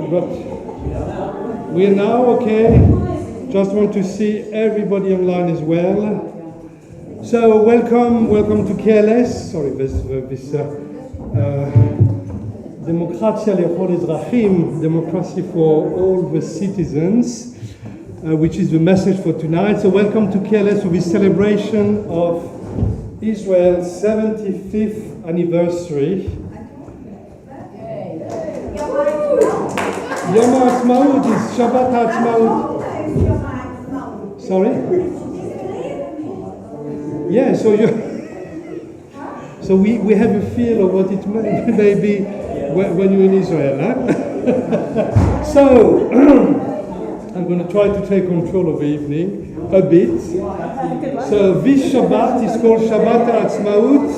But we are now okay. Just want to see everybody online as well. So welcome to KLS. Sorry, this Demokratia lechol Ezrachim, democracy for all the citizens, which is the message for tonight. So welcome to KLS for this celebration of Israel's 75th anniversary. Yom HaAtzmaut is Shabbat HaAtzmaut. Sorry? Yeah, so we have a feel of what it may be when you're in Israel. Huh? So, I'm going to try to take control of the evening a bit. So this Shabbat is called Shabbat HaAtzmaut,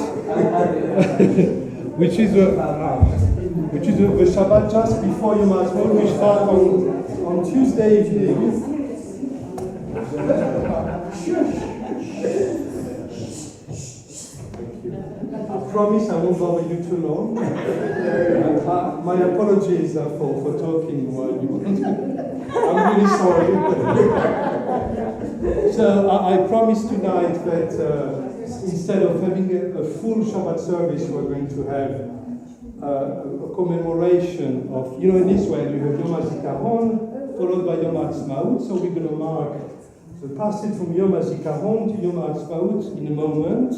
which is the Shabbat just before Yom HaAtzmaut, which starts on Tuesday evening. I promise I won't bother you too long. My apologies for talking while you want. I'm really sorry. So I promise tonight that instead of having a full Shabbat service, we're going to have a commemoration of, in Israel you have Yom HaZikaron followed by Yom HaAtzmaut. So we're going to mark the passage from Yom HaZikaron to Yom HaAtzmaut in a moment.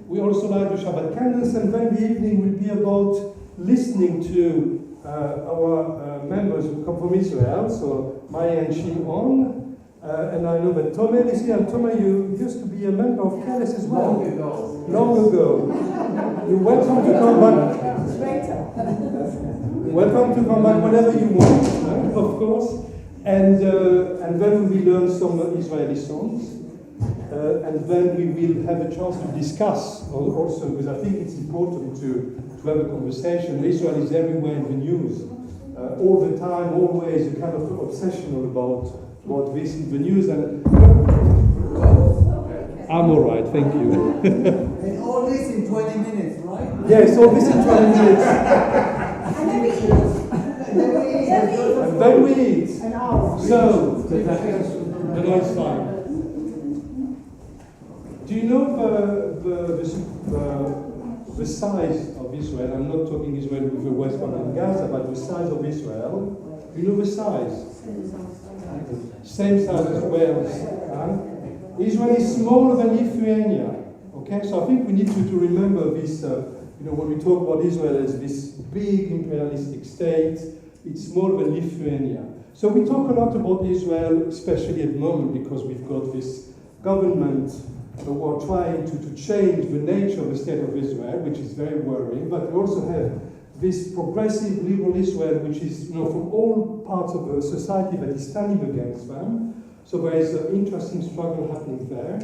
We also light the Shabbat candles, and then the evening will be about listening to our members who come from Israel, so Maya and Shimon. And I know that Tomer is here, and Tomer, you used to be a member of KLS as well. Long ago. You're welcome to come back. Welcome to come back whenever you want, of course. And then we will learn some Israeli songs. And then we will have a chance to discuss also, because I think it's important to have a conversation. Israel is everywhere in the news. All the time, always a kind of obsession about this in the news. And I'm all right, thank you. And all this in 20 minutes, right? Yes, all this in 20 minutes. And then we eat. An hour. So, it's fine. Do you know the size of Israel? I'm not talking Israel with the West Bank and Gaza, but the size of Israel. You know the size? Same size as Wales. Israel is smaller than Lithuania. Okay, so I think we need to remember this. When we talk about Israel as this big imperialistic state, it's smaller than Lithuania. So we talk a lot about Israel, especially at the moment, because we've got this government who are trying to change the nature of the state of Israel, which is very worrying. But we also have this progressive liberal Israel, which is, from all parts of the society that is standing against them. So there is an interesting struggle happening there.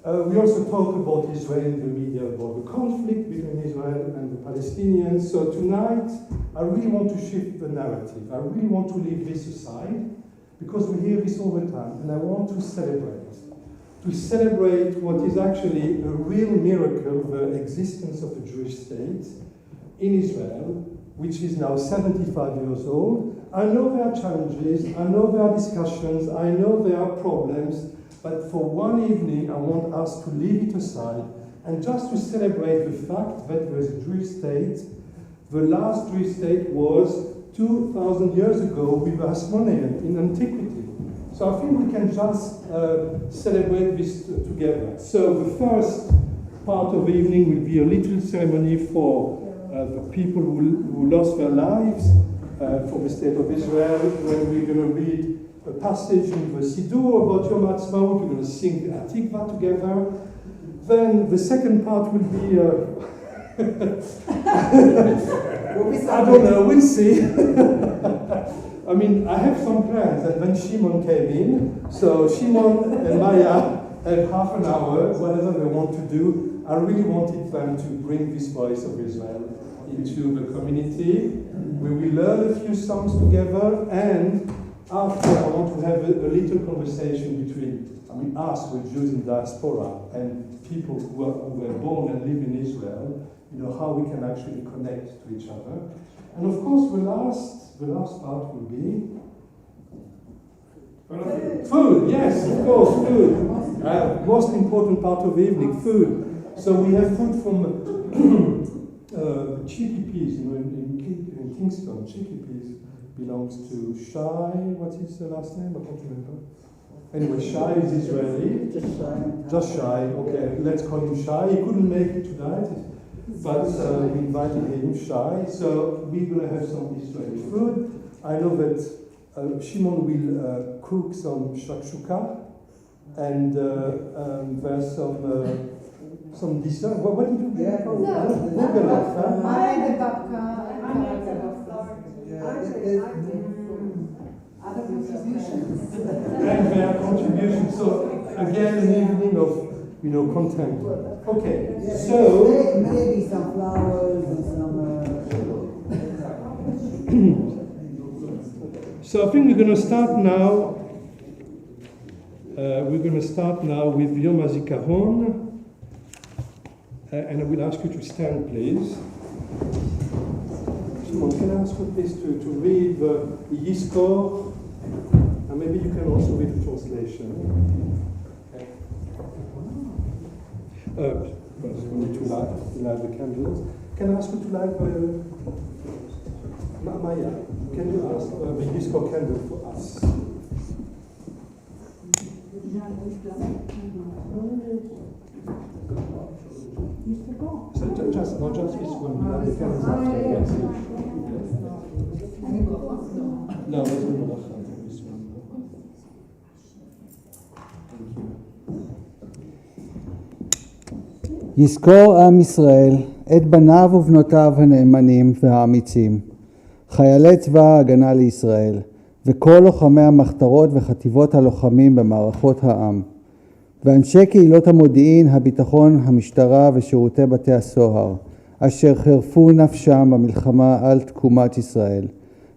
We also talk about Israel in the media, about the conflict between Israel and the Palestinians. So tonight, I really want to shift the narrative. I really want to leave this aside, because we hear this all the time, and I want to celebrate what is actually a real miracle, the existence of a Jewish state in Israel, which is now 75 years old. I know there are challenges, I know there are discussions, I know there are problems, but for one evening I want us to leave it aside and just to celebrate the fact that there is a Jewish state. The last Jewish state was 2,000 years ago with the Ashkenazi in antiquity. So I think we can just celebrate this together. So the first part of the evening will be a little ceremony for the people who lost their lives for the state of Israel, when we're going to read a passage in the Siddur about Yom HaAtzmaut. We're going to sing the Atikva together. Then the second part will be, I don't know, we'll see. I mean, I have some plans, and then Shimon came in. So Shimon and Maya have half an hour, whatever they want to do. I really wanted them to bring this voice of Israel into the community. We will learn a few songs together, and after I want to have a little conversation between us, we're Jews in Diaspora, and people who were born and live in Israel, how we can actually connect to each other. And of course, the last part will be food. Yes, of course, food. Most important part of the evening, food. So we have food from chickpeas. You know, in Kingston, chickpeas belongs to Shai. What is the last name? I can't remember. Anyway, Shai is Israeli. Just Shai. Okay, let's call him Shai. He couldn't make it tonight, but we invited him, Shai. So we're going to have some Israeli food. I know that Shimon will cook some shakshuka, and there's some dessert. What did you get? And their contributions. So again, an evening of content. Okay, so maybe some flowers and some. So I think we're going to start now. With Yom HaZikaron, and I will ask you to stand, please. Shimon, can I ask you please to read the Yizkor, and maybe you can also read the translation. First, we need to light the candles. Can I ask you to light Maya? Can you ask the Yizkor candle for us? So just this one, the candles after, yes. No, there's no bracha, this one. Thank you. יזכור עם ישראל את בניו ובנותיו הנאמנים והאמיצים, חיילי צבא ההגנה לישראל, וכל לוחמי המחתרות וחטיבות הלוחמים במערכות העם, ואנשי קהילות המודיעין, הביטחון, המשטרה ושירותי בתי הסוהר, אשר חירפו נפשם במלחמה על תקומת ישראל,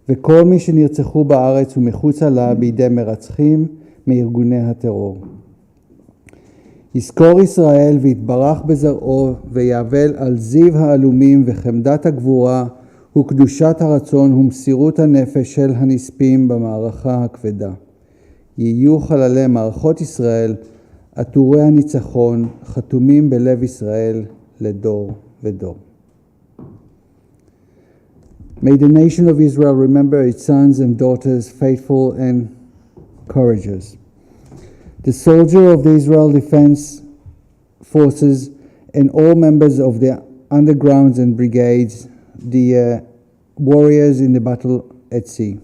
וכל מי שנרצחו בארץ ומחוצה לה בידי מרצחים מארגוני הטרור. יזכור ישראל ויתברך בזרעו ויעבל על זיו העלומים וחמדת הגבורה וקדושת הרצון ומסירות הנפש של הנספים במערכה הכבדה. יהיו חללי מערכות ישראל, עטורי הניצחון, חתומים בלב ישראל לדור ודור. May the nation of Israel remember its sons and daughters, faithful and courageous. The soldier of the Israel Defense Forces and all members of the undergrounds and brigades, the warriors in the battle at sea.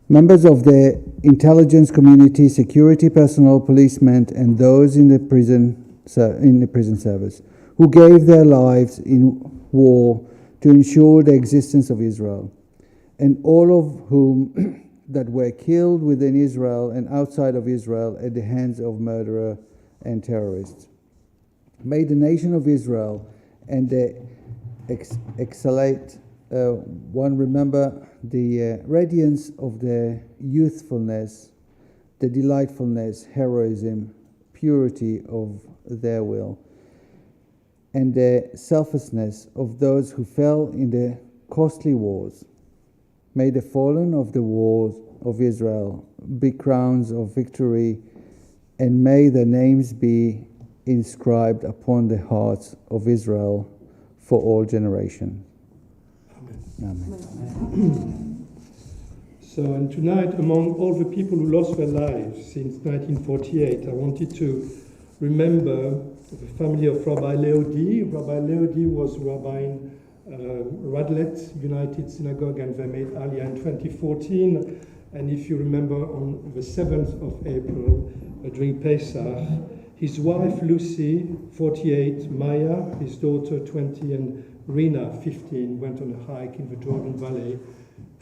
Members of the intelligence community, security personnel, policemen, and those in the prison service who gave their lives in war to ensure the existence of Israel, and all of whom that were killed within Israel and outside of Israel at the hands of murderers and terrorists. May the nation of Israel and the exaltate one remember the radiance of the youthfulness, the delightfulness, heroism, purity of their will, and the selflessness of those who fell in the costly wars. May the fallen of the wars of Israel be crowns of victory, and may their names be inscribed upon the hearts of Israel for all generations. Amen. So, and tonight, among all the people who lost their lives since 1948, I wanted to remember the family of Rabbi Leodi. Rabbi Leodi was Rabbi in Radlett United Synagogue, and they made Aliyah in 2014. And if you remember, on the 7th of April, during Pesach, his wife Lucy, 48, Maya, his daughter 20, and Rina, 15, went on a hike in the Jordan Valley,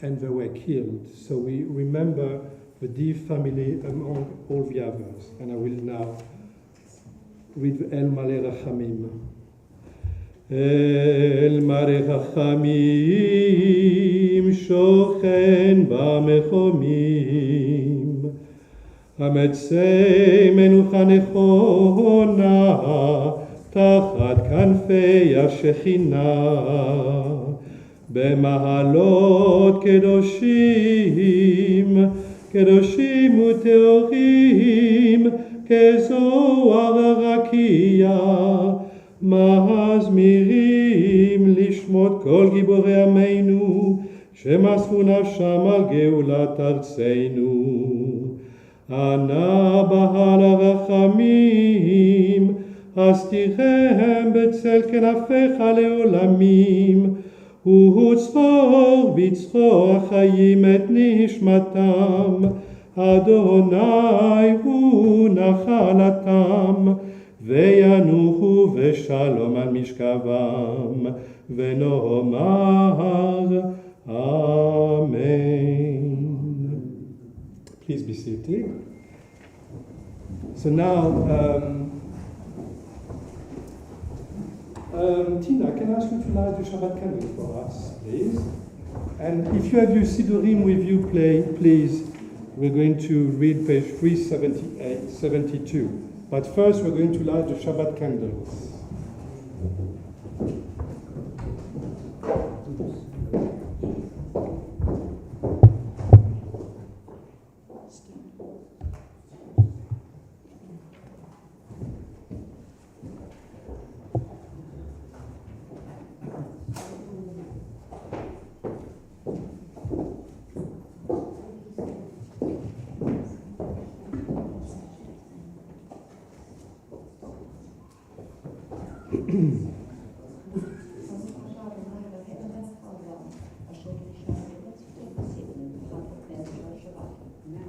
and they were killed. So we remember the Div family among all the others. And I will now read El Maleh Rachamim. El Maleh Rachamim shochen b'mechomim המצא מנוחה נכונה תחת כנפי השכינה במעלות קדושים, קדושים וטהורים, כזוהר הרקיע, מזמירים לשמות כל גיבורי עמנו, שמסרו נפשם על גאולת ארצנו. ענה בהל הרחמים, הסתירם בצל כנפיך לעולמים, הוא צרור בצרור החיים את נשמתם, אדוני הוא נחלתם, וינוחו בשלום על משכבם, ונאמר Amen. Please be seated. So now, Tina, can I ask you to light the Shabbat candle for us, please? And if you have your Sidurim with you, please, we're going to read page 372. But first, we're going to light the Shabbat candles.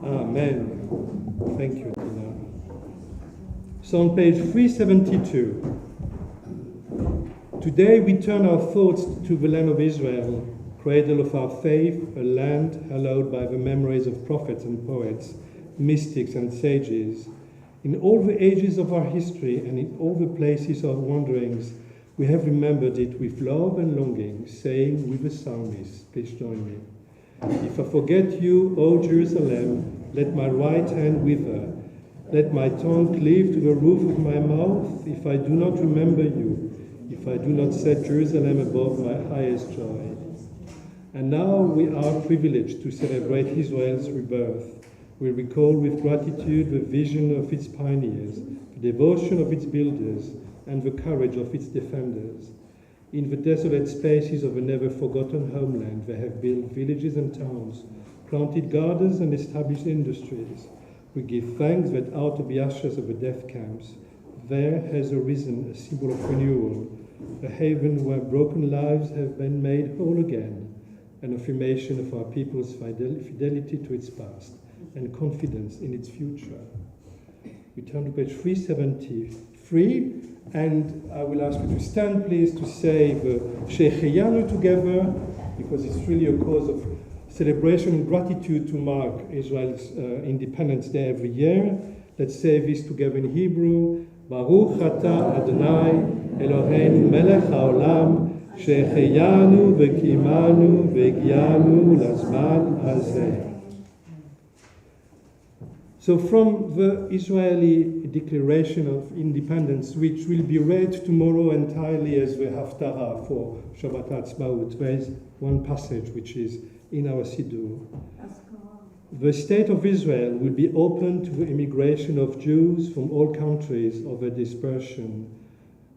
Amen. Thank you, Tina. So on page 372, today we turn our thoughts to the land of Israel, cradle of our faith, a land hallowed by the memories of prophets and poets, mystics and sages. In all the ages of our history and in all the places of wanderings, we have remembered it with love and longing, saying with the psalmist, please join me. If I forget you, O Jerusalem, let my right hand wither. Let my tongue cleave to the roof of my mouth, if I do not remember you, if I do not set Jerusalem above my highest joy. And now we are privileged to celebrate Israel's rebirth. We recall with gratitude the vision of its pioneers, the devotion of its builders, and the courage of its defenders. In the desolate spaces of a never-forgotten homeland, they have built villages and towns, planted gardens and established industries. We give thanks that out of the ashes of the death camps, there has arisen a symbol of renewal, a haven where broken lives have been made whole again, an affirmation of our people's fidelity to its past and confidence in its future. We turn to page 373, and I will ask you to stand, please, to say the Shehecheyanu together, because it's really a cause of celebration and gratitude to mark Israel's Independence Day every year. Let's say this together in Hebrew. Baruch Ata Adonai Eloheinu Melech HaOlam Shehecheyanu v'kimanu v'gianu lazman hazeh. So from the Israeli Declaration of Independence, which will be read tomorrow entirely as the Haftarah for Shabbat HaAtzmaut, there is one passage which is in our Siddur. The state of Israel will be open to the immigration of Jews from all countries of their dispersion,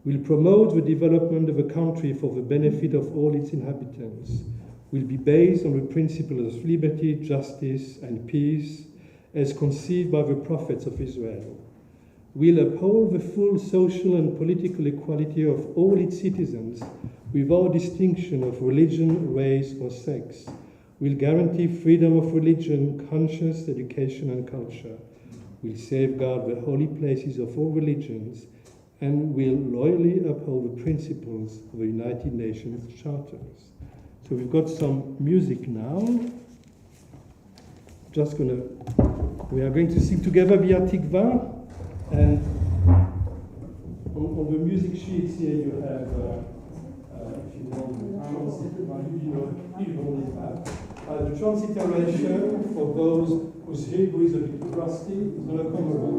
will promote the development of a country for the benefit of all its inhabitants, will be based on the principles of liberty, justice, and peace, as conceived by the prophets of Israel, will uphold the full social and political equality of all its citizens without distinction of religion, race, or sex, will guarantee freedom of religion, conscience, education, and culture, will safeguard the holy places of all religions, and will loyally uphold the principles of the United Nations charters. So we've got some music now. We are going to sing together via Tikva, and on the music sheets here you have, if you want, the transliteration for those whose Hebrew is a bit rusty is going to come around.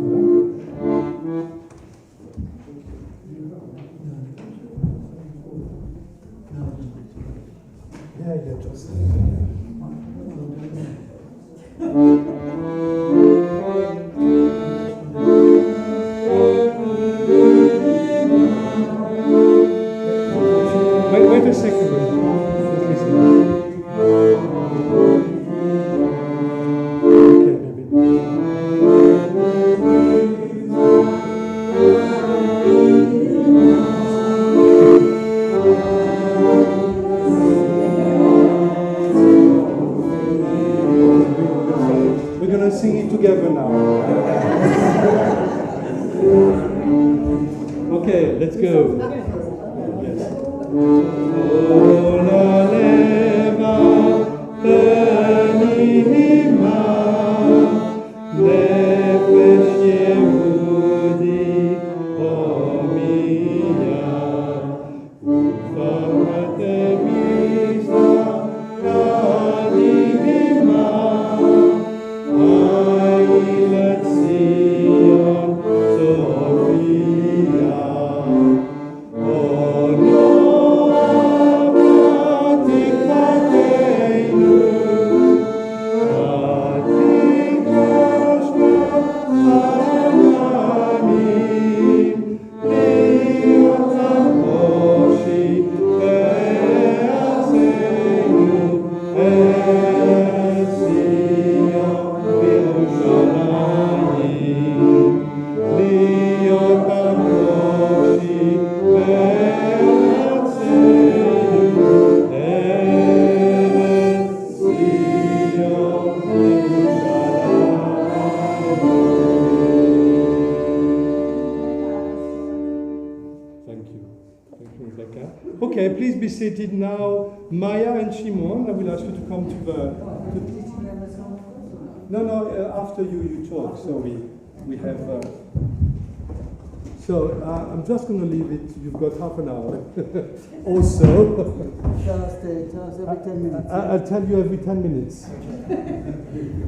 Yeah, just. Wait a second. Listen. Okay, baby. We're gonna sing it together now. Okay, let's go. Yes. Okay, please be seated now. Maya and Shimon, I will ask you to come to the... No, after you talk, so we have... I'm just going to leave it. You've got half an hour. Also... Tell us every 10 minutes. I'll tell you every 10 minutes.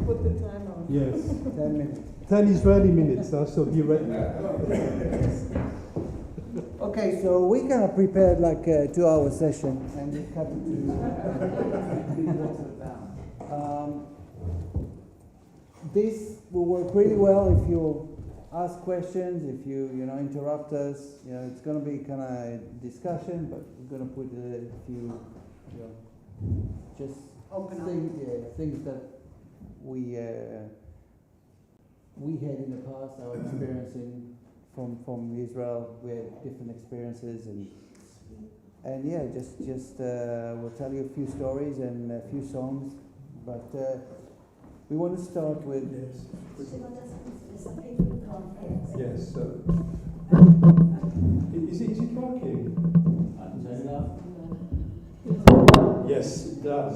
Put the time on. Yes. 10 minutes. 10 Israeli minutes, so be ready. Okay, so we kind of prepared like a 2-hour session, and we cut it to this will work really well if you ask questions, if you interrupt us. It's going to be kind of discussion, but we're going to put a few just things that we had in the past, our experience from Israel. We had different experiences, and just we'll tell you a few stories and a few songs, but we want to start with yes. Is it working? Yes, it does.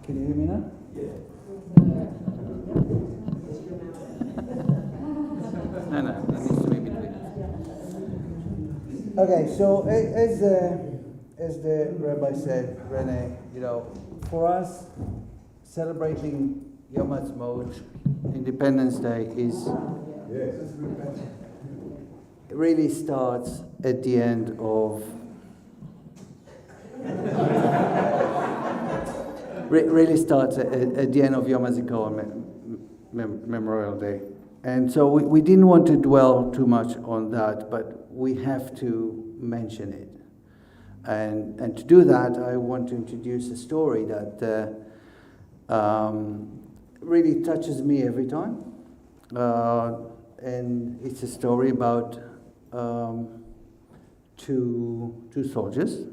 Can you hear me now? Yeah. No, that needs to be between. Okay, so as the rabbi said, René, for us, celebrating Yom HaAtzmaut, Independence Day, it really starts at the end of Yom HaZikaron, Memorial Day. And so we didn't want to dwell too much on that, but we have to mention it. And to do that, I want to introduce a story that really touches me every time. And it's a story about two soldiers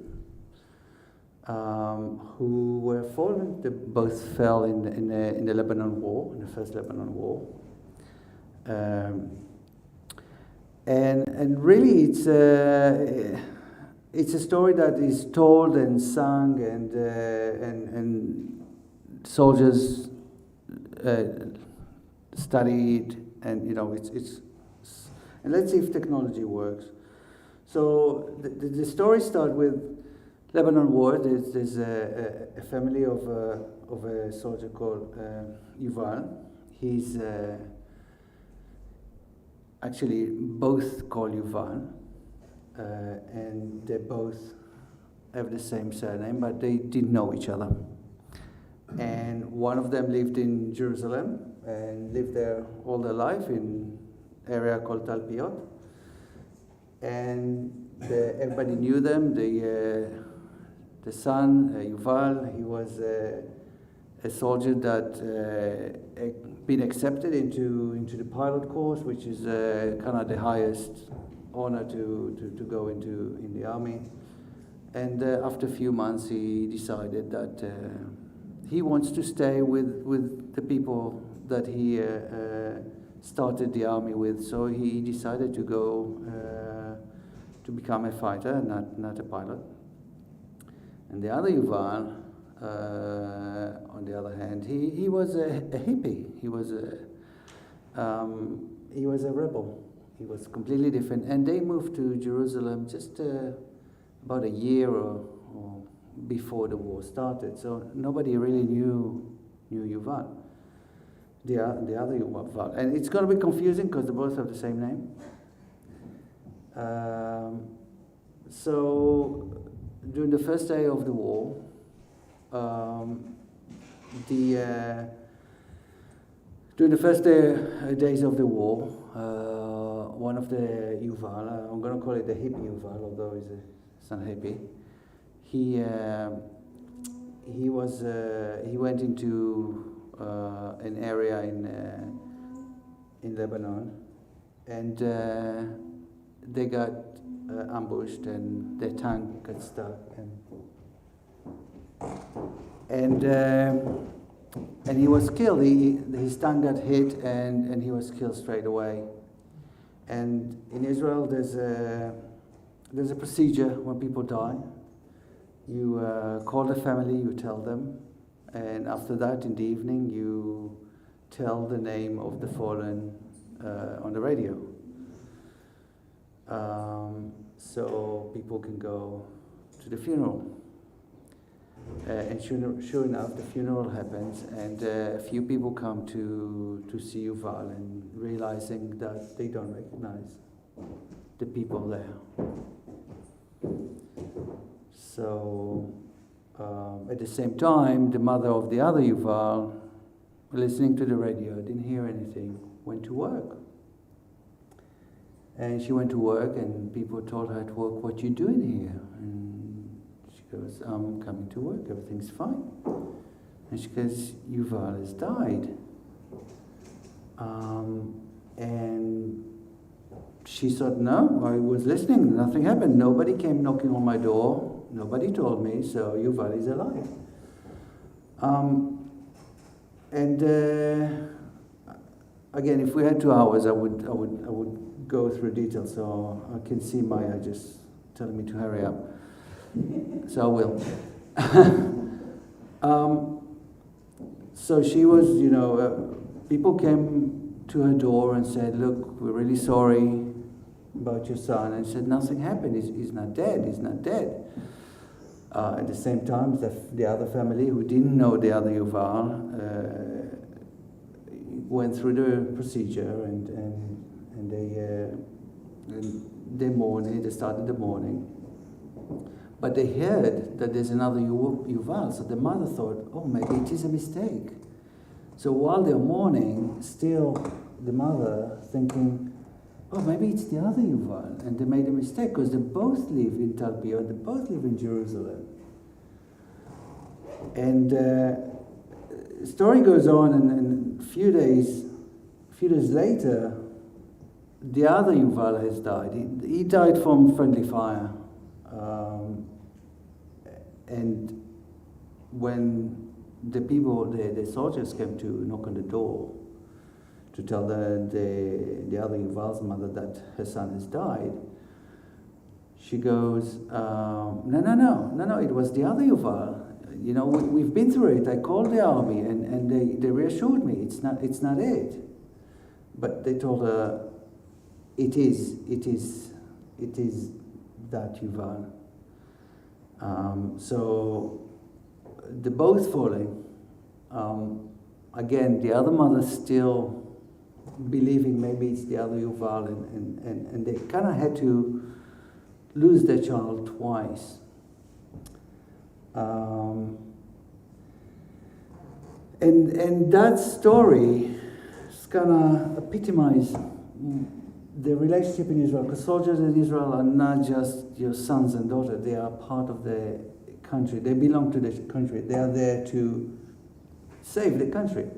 who were fallen. They both fell in the Lebanon War, in the first Lebanon War. And really, it's a story that is told and sung, and soldiers studied, and it's and let's see if technology works. So the story starts with Lebanon War. There's a family of a soldier called Yuval. He's actually both call Yuval, and they both have the same surname, but they didn't know each other. And one of them lived in Jerusalem and lived there all their life in area called Talpiot. And everybody knew them. The son, Yuval, he was a soldier that been accepted into the pilot course, which is kind of the highest honor to go in the army. And after a few months, he decided that he wants to stay with the people that he started the army with. So he decided to go to become a fighter, not a pilot. And the other Yuval, on the other hand, he was a hippie. He was a rebel. He was completely different. And they moved to Jerusalem just about a year or before the war started. So nobody really knew Yuval, the other Yuval. And it's going to be confusing because they both have the same name. So during the first day of the war, during the first days of the war, one of the Yuval, I'm going to call it the hippie Yuval, although it's not hippie, he went into an area in Lebanon, and they got ambushed, and their tank got stuck, and he was killed. His tank got hit, and he was killed straight away. And in Israel, there's a procedure when people die. You call the family, you tell them, and after that, in the evening, you tell the name of the fallen on the radio. So people can go to the funeral. And sure enough, the funeral happens, and a few people come to see Yuval, and realizing that they don't recognize the people there. So at the same time, the mother of the other Yuval, listening to the radio, didn't hear anything, went to work. And she went to work, and people told her at work, "What you doing here?" And she goes, "I'm coming to work, everything's fine." And she goes, "Yuval has died." And she said, "No, I was listening, nothing happened. Nobody came knocking on my door, nobody told me, so Yuval is alive." Again, if we had 2 hours, I would go through details, so I can see Maya just telling me to hurry up. So I will. So she was, people came to her door and said, "Look, we're really sorry about your son." And she said, "Nothing happened, he's not dead, he's not dead." At the same time, the other family who didn't know the other Yuval went through the procedure, and they mourned, they started the mourning. But they heard that there's another Yuval, so the mother thought, "Oh, maybe it is a mistake." So while they're mourning, still the mother thinking, "Oh, maybe it's the other Yuval," and they made a mistake because they both live in Talpiot, they both live in Jerusalem. And the story goes on, and a few days later, the other Yuval has died. He died from friendly fire. And when the soldiers came to knock on the door to tell the other Yuval's mother that her son has died, she goes, no, it was the other Yuval. We've been through it. I called the army, and they reassured me it's not it. But they told her, it is that Yuval. So they're both falling. Again, the other mother still believing maybe it's the other Yuval, and they kind of had to lose their child twice. And that story is gonna epitomize the relationship in Israel, because soldiers in Israel are not just your sons and daughters, they are part of the country. They belong to the country. They are there to save the country.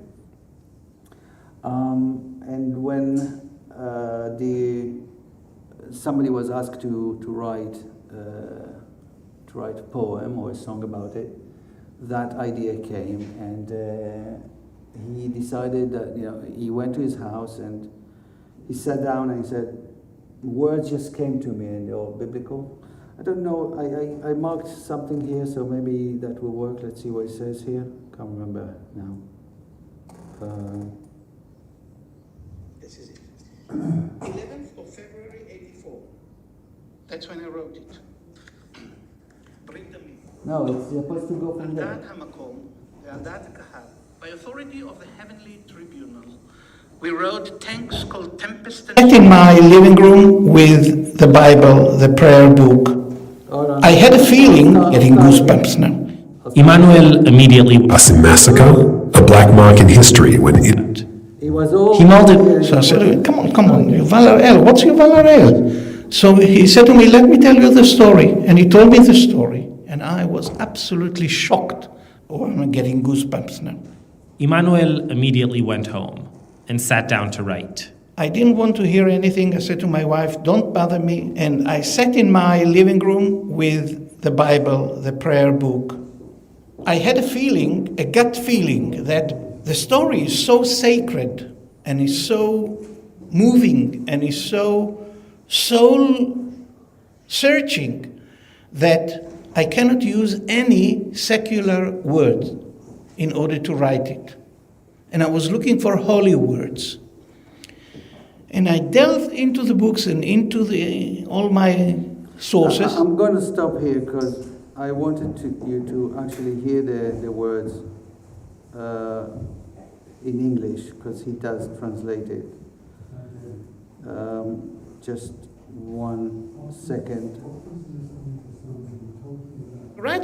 And when somebody was asked to write a poem or a song about it, that idea came, and he decided that, he went to his house and he sat down and he said, words just came to me and they're all biblical. I don't know, I marked something here, so maybe that will work. Let's see what it says here. Can't remember now. This is it. 11th of February 84. That's when I wrote it. Bring them in. No, it's supposed to go from there. By authority of the Heavenly Tribunal, we wrote tanks called Tempest and... In my living room with the Bible, the prayer book, I had a feeling, getting goosebumps now. Emmanuel immediately massacre, a black mark in history when it... He was all... He nodded, so I said, come on, Yuval Harel, what's Yuval Harel? So he said to me, let me tell you the story. And he told me the story. And I was absolutely shocked. Oh, I'm getting goosebumps now. Emmanuel immediately went home and sat down to write. I didn't want to hear anything. I said to my wife, don't bother me. And I sat in my living room with the Bible, the prayer book. I had a feeling, a gut feeling, that the story is so sacred and is so moving and is so soul-searching that I cannot use any secular words in order to write it. And I was looking for holy words. And I delved into the books and into all my sources. I'm going to stop here because I wanted you to actually hear the words in English, because he does translate it. Just 1 second. Why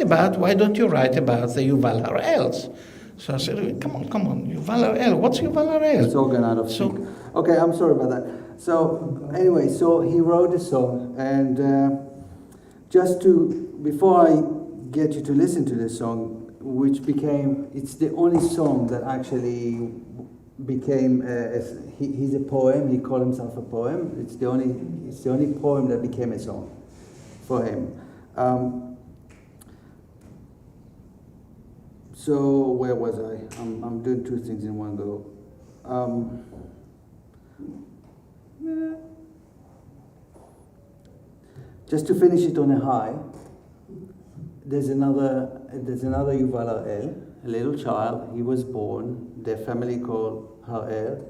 don't you write about the Yuval Harels? So I said, come on, Yuval Harel, what's Yuval Harel? It's all gone out of sync. Okay, I'm sorry about that. So anyway, so he wrote a song, and before I get you to listen to this song, it's the only song that actually became, he's a poem, he called himself a poem. It's the only poem that became a song for him. So where was I? I'm doing two things in one go. Just to finish it on a high, there's another Yuval Harel, a little child. He was born. Their family called Harel.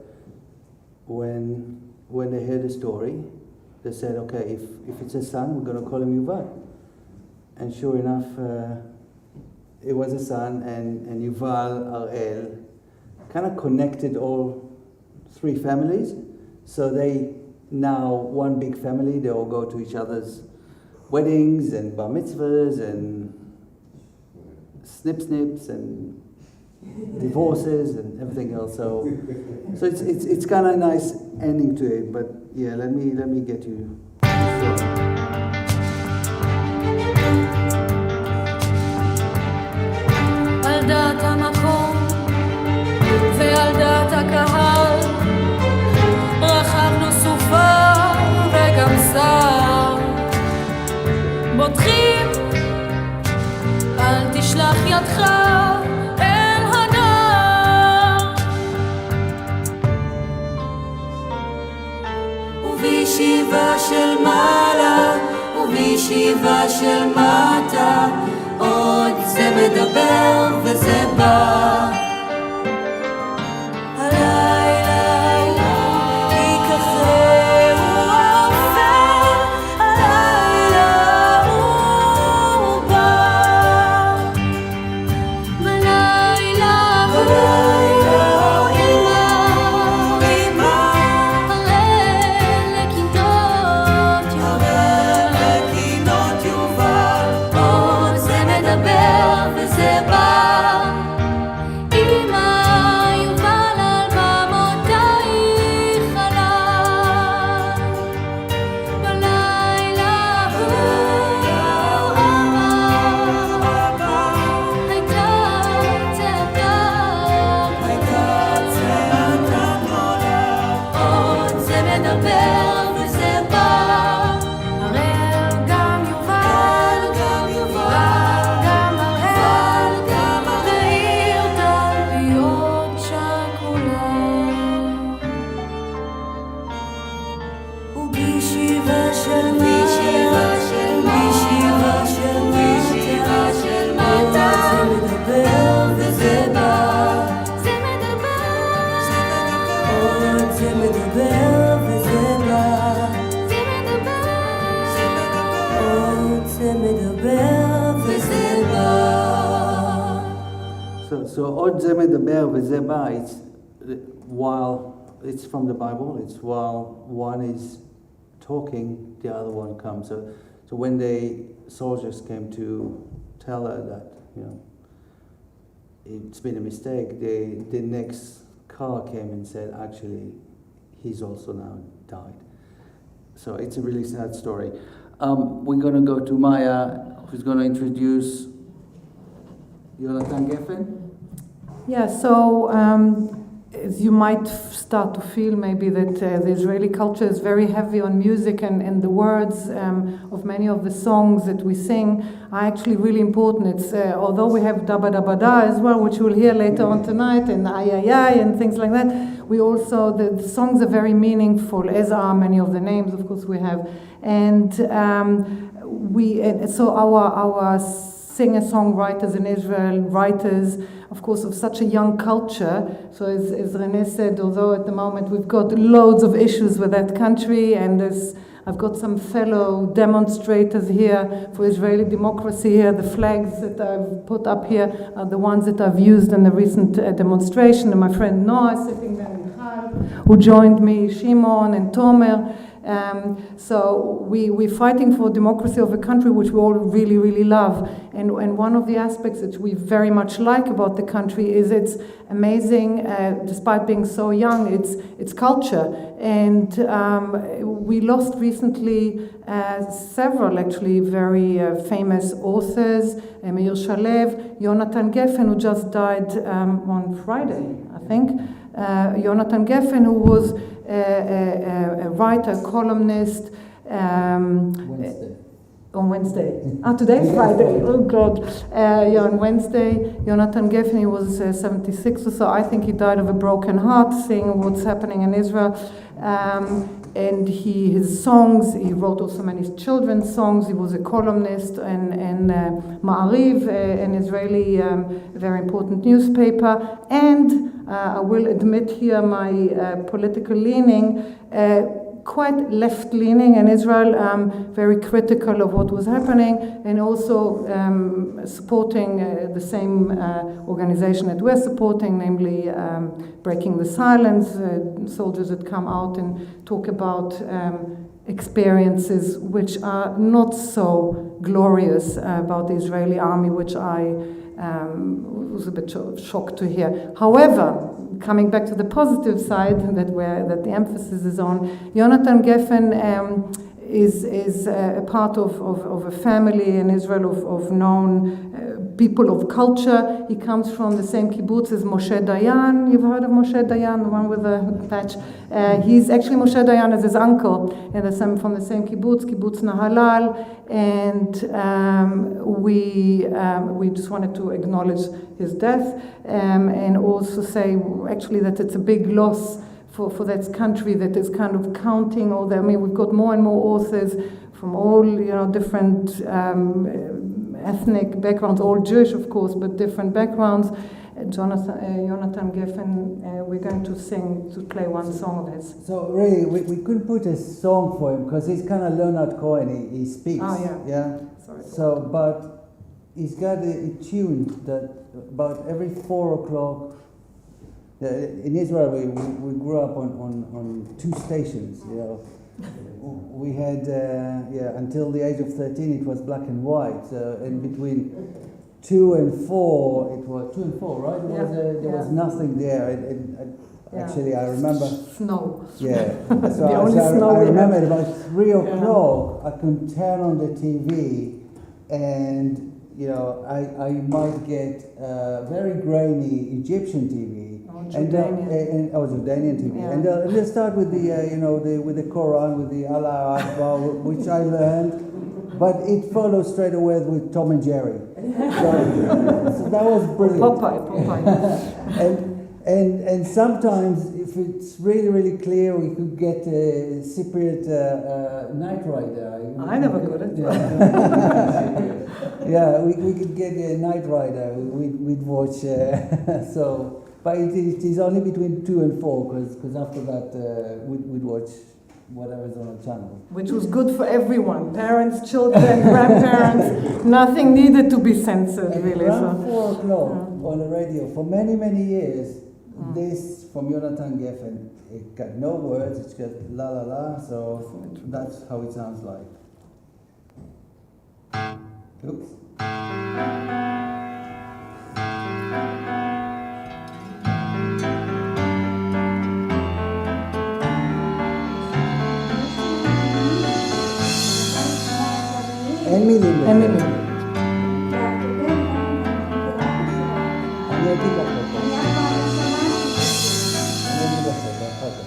When they heard the story, they said, okay, if it's a son, we're going to call him Yuval. And sure enough, it was a son, and Yuval Harel kind of connected all three families. So they now one big family. They all go to each other's weddings and bar mitzvahs and snips and divorces and everything else. So it's kind of a nice ending to it. But yeah, let me get you. על דעת המקום ועל דעת הקהל רכבנו סופה וגם שר בוטחים אל תשלח ידך אל הנער ובישיבה של מעלה ובישיבה של מטה עוד זה מדבר וזה בא הלילה ייקחהו אפל הלילה הוא בא בלילה אמא הרי לכיתות יובל So עוד זה מדבר וזה בא, while it's from the Bible, it's while one is talking, the other one comes. So when the soldiers came to tell her that, it's been a mistake, the next car came and said, actually, he's also now died. So it's a really sad story. We're going to go to Maya, who's going to introduce Yonatan Geffen. Yeah, so as you might start to feel maybe that the Israeli culture is very heavy on music, and the words of many of the songs that we sing are actually really important. It's although we have Daba Daba Da as well, which we'll hear later on tonight, and Ay Ay Ay and things like that, we also, the songs are very meaningful, as are many of the names, of course, we have. And so our singer-songwriters in Israel, writers, of course, of such a young culture. So as René said, although at the moment we've got loads of issues with that country, and I've got some fellow demonstrators here for Israeli democracy here. The flags that I've put up here are the ones that I've used in the recent demonstration. And my friend Noah sitting there, who joined me, Shimon and Tomer. So we're fighting for democracy of a country which we all really, really love. And one of the aspects that we very much like about the country is its amazing, despite being so young, its culture. And we lost recently several actually very famous authors, Meir Shalev, Yonatan Geffen, who just died on Friday, I think. Yonatan Geffen, who was a writer, columnist. On Wednesday. Today's Friday. Oh God. On Wednesday, Yonatan Geffen, he was 76 or so. I think he died of a broken heart, seeing what's happening in Israel. And his songs, he wrote also many children's songs. He was a columnist in Ma'ariv, an Israeli very important newspaper. And I will admit here my political leaning, quite left-leaning in Israel, very critical of what was happening, and also supporting the same organization that we're supporting, namely Breaking the Silence, soldiers that come out and talk about experiences which are not so glorious about the Israeli army, which I was a bit shocked to hear. However, coming back to the positive side that the emphasis is on, Yonatan Geffen is a part of a family in Israel of known people of culture. He comes from the same kibbutz as Moshe Dayan. You've heard of Moshe Dayan, the one with the patch? He's actually, Moshe Dayan is his uncle, and from the same kibbutz Nahalal. And we just wanted to acknowledge his death and also say actually that it's a big loss for that country that is kind of counting all that. I mean, we've got more and more authors from all different ethnic backgrounds, all Jewish of course, but different backgrounds. Yonatan Geffen, we're going to play one song of his. So really, we couldn't put a song for him because he's kind of Leonard Cohen. He speaks. Oh yeah. Sorry. So, but he's got a tune that about every 4 o'clock. In Israel, we grew up on 2 stations. We had until the age of 13 it was black and white. So in between 2 and 4, it was 2 and 4, right? There was nothing there. Actually, I remember snow. Yeah, so the only snow I remember at about 3 o'clock. I could turn on the TV, and I might get very grainy Egyptian TV. And Jordanian TV, and they'll start with the with the Quran, with the Allah Akbar, which I learned, but it follows straight away with Tom and Jerry. So that was brilliant. Popeye. And sometimes, if it's really, really clear, we could get a Cypriot Knight Rider. I never got it. Yeah, we could get a Knight Rider. We'd watch. But it is only between 2 and 4, because after that we'd watch whatever's on the channel. Which was good for everyone, parents, children, grandparents. Nothing needed to be censored, and really. Around 4 o'clock, on the radio for many, many years. This from Jonathan Geffen. It got no words, it's just la la la, so that's how it sounds like. Oops. אין מילים. אין מילים. אני אגיד לך אותו. אני אגיד לך אותו, אחר כך.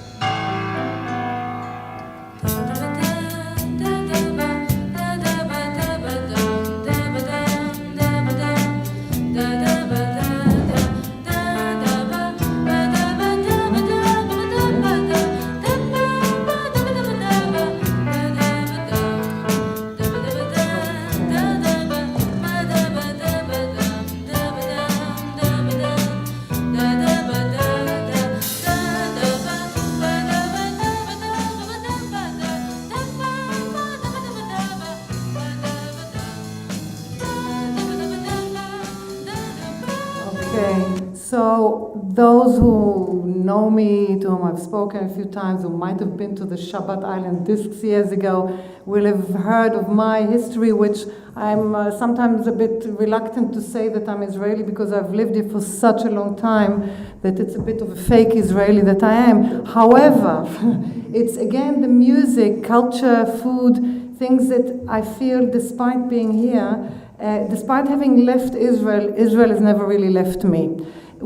So those who know me, to whom I've spoken a few times, who might have been to the Shabbat Island discs years ago, will have heard of my history, which I'm sometimes a bit reluctant to say that I'm Israeli because I've lived here for such a long time that it's a bit of a fake Israeli that I am. However, it's again the music, culture, food, things that I feel despite being here, despite having left Israel, Israel has never really left me.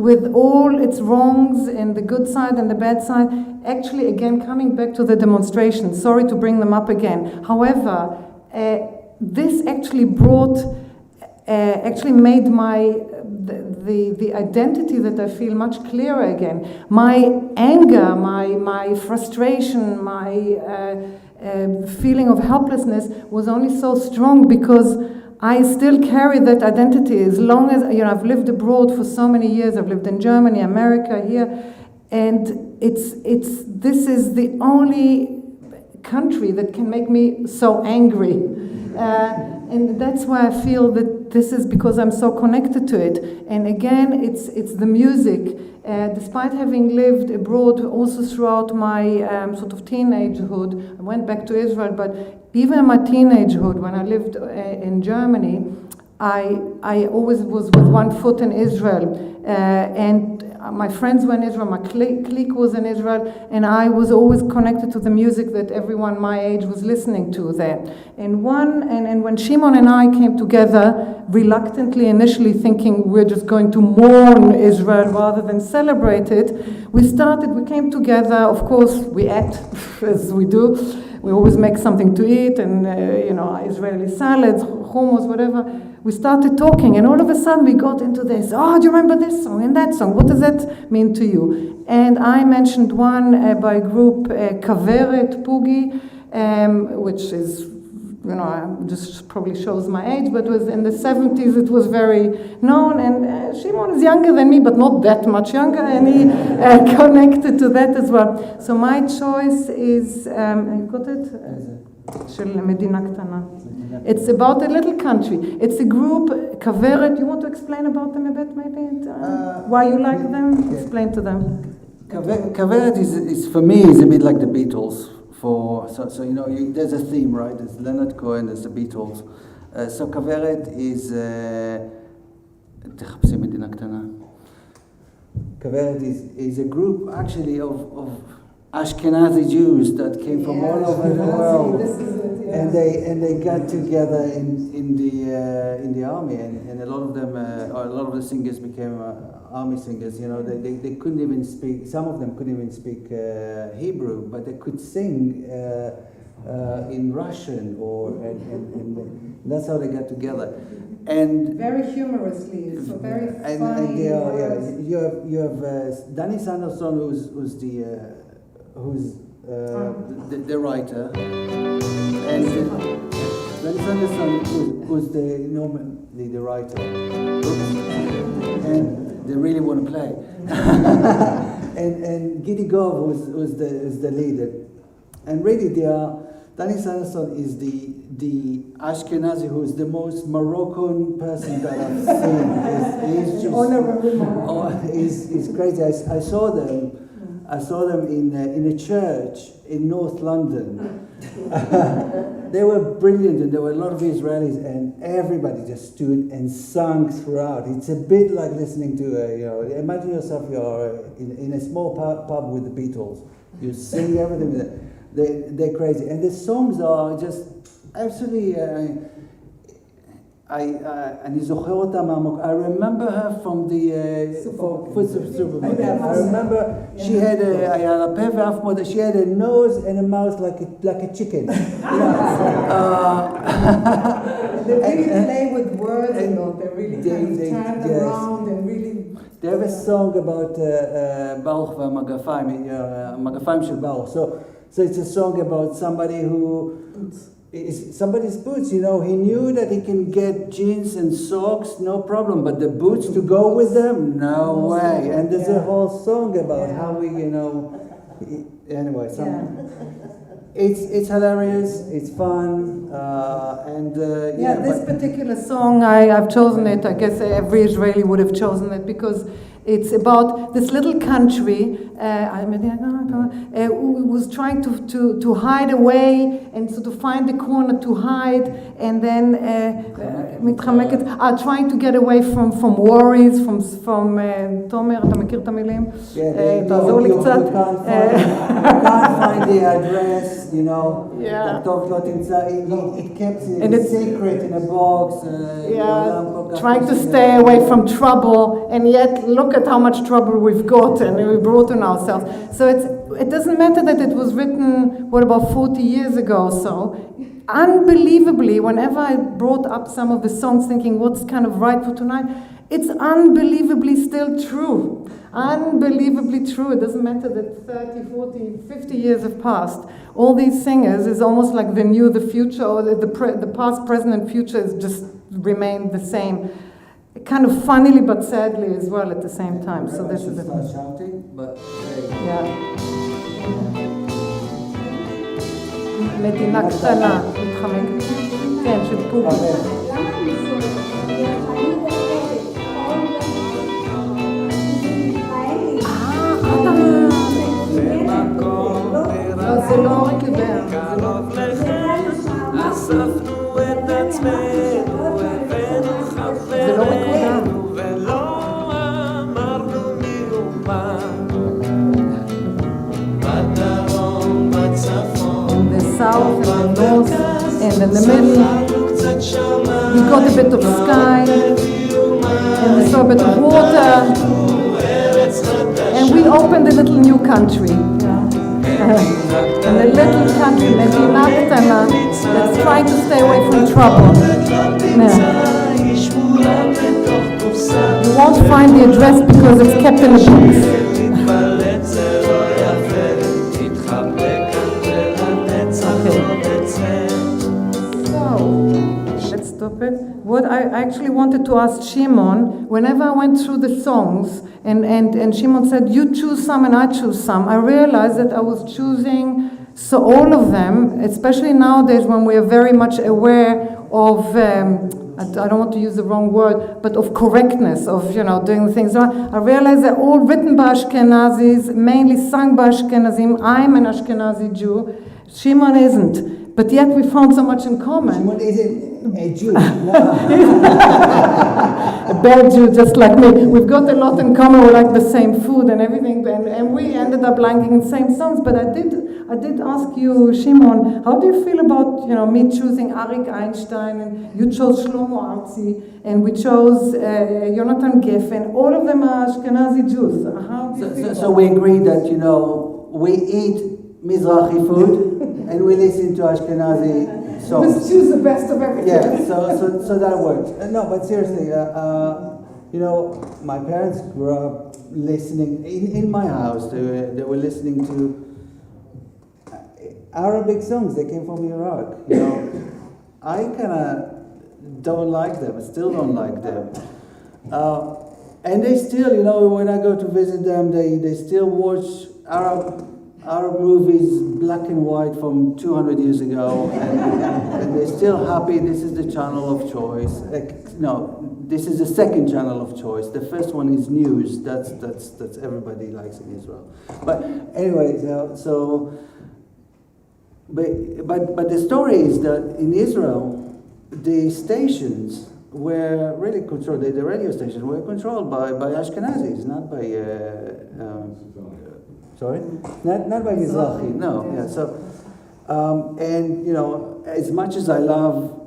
With all its wrongs and the good side and the bad side, actually again coming back to the demonstration, sorry to bring them up again. However, this actually brought, actually made the identity that I feel much clearer again. My anger, my frustration, my feeling of helplessness was only so strong because I still carry that identity as long as, I've lived abroad for so many years. I've lived in Germany, America, here, and this is the only country that can make me so angry. And that's why I feel that this is because I'm so connected to it. And again, it's the music. Despite having lived abroad also throughout my sort of teenagehood, I went back to Israel, but even in my teenagehood, when I lived in Germany, I always was with one foot in Israel. And my friends were in Israel, my clique was in Israel, and I was always connected to the music that everyone my age was listening to there. And when Shimon and I came together, reluctantly, initially thinking we're just going to mourn Israel rather than celebrate it, we came together, of course, we ate, as we do. We always make something to eat, and Israeli salads, hummus, whatever. We started talking, and all of a sudden we got into this. Oh, do you remember this song and that song? What does that mean to you? And I mentioned one by group Kaveret Pugi, which is, just probably shows my age, but was in the 70s. It was very known, and Shimon is younger than me, but not that much younger, and he connected to that as well. So my choice is, you got it? של מדינה קטנה. It's about a little country. It's a group, Kaveret. You want to explain about them a bit, maybe? Why you like them? Yeah. Explain to them. Kaveret is for me, is a bit like the Beatles. There's a theme, right? There's Leonard Cohen, there's the Beatles. So Kaveret is... תחפשי מדינה קטנה. Kaveret is a group actually of Ashkenazi Jews that came from all over the world, and they got together in the army, and a lot of them, a lot of the singers became army singers. They couldn't even speak. Some of them couldn't even speak Hebrew, but they could sing in Russian, and that's how they got together. And very humorously, so very funny. You have Danny Sanderson, who's the writer, and Danny Sanderson who's normally the writer, and they really want to play. and Giddy Gov who's the leader, and really Danny Sanderson is the Ashkenazi who is the most Moroccan person that I've seen. He's just he's crazy. I saw them in a church in North London. They were brilliant, and there were a lot of Israelis, and everybody just stood and sang throughout. It's a bit like listening to imagine yourself you're in a small pub with the Beatles. You sing everything with it. They're crazy, and the songs are just absolutely. I remember her from the Superman. I remember she had she had a nose and a mouth like a chicken. They really play with words and all. They really turn around and really. They have a song about Baruch והמגפיים של Baruch. So it's a song about somebody who. It's somebody's boots, he knew that he can get jeans and socks, no problem, but the boots to go with them, no way. And there's a whole song about how we, anyway, it's hilarious, it's fun, this particular song, I've chosen it, I guess every Israeli would have chosen it, because it's about this little country who was trying to hide away and so to find a corner to hide, and then trying to get away from worries, from תומר, אתה מכיר את המילים? תעזור לי קצת. You can't find the address, it kept it secret in a box. Trying to stay away from trouble, and yet look at how much trouble we've got and we brought on ourselves. So it doesn't matter that it was written, about 40 years ago or so. Unbelievably, whenever I brought up some of the songs thinking what's kind of right for tonight, it's unbelievably still true. Unbelievably true. It doesn't matter that 30, 40, 50 years have passed. All these singers is almost like the future, or the past, present, and future is just remained the same. Kind of funnily but sadly as well at the same time. So this is start shouting, but מדינה קטנה, מתחמקת. כן, של פורים. זה לא רק יודע. אספנו את עצמנו, הבאנו חברנו, ולא אמרנו מאומה. בדרום, בצפון, the south and the north and in the middle. We got a bit of sky and we saw a bit of water, and we opened a little new country. And a little country, מדינה קטנה, that's trying to stay away from trouble. You won't find the address because it's kept in a box. Let's stop it. What I actually wanted to ask Shimon, whenever I went through the songs, and Shimon said, you choose some and I choose some, I realized that I was choosing all of them, especially nowadays when we are very much aware of, I don't want to use the wrong word, but of correctness, of doing things right. I realized they're all written by Ashkenazis, mainly sung by Ashkenazim. I'm an Ashkenazi Jew. Shimon isn't. But yet we found so much in common. Shimon isn't a Jew. A bad Jew, just like me. We've got a lot in common. We like the same food and everything, and we ended up liking the same songs. But I did ask you, Shimon, how do you feel about me choosing Arik Einstein, and you chose Shlomo Artzi, and we chose Jonathan Geffen. All of them are Ashkenazi Jews. How do you feel? So we agree that we eat Mizrachi food and we listen to Ashkenazi songs. Just choose the best of everything. Yeah, so that works. No, but seriously, my parents grew up listening in my house. They were listening to Arabic songs. They came from Iraq. I kind of don't like them. I still don't like them. And they still, when I go to visit them, they still watch Arab movies, black and white from 200 years ago, and they're still happy. This is the channel of choice. No, this is the second channel of choice. The first one is news. That's everybody likes in Israel. But anyway, but the story is that in Israel, the stations were really controlled. The radio stations were controlled by Ashkenazis, not by. Sorry, not by Mizrachi. No, yeah. So, and you know, as much as I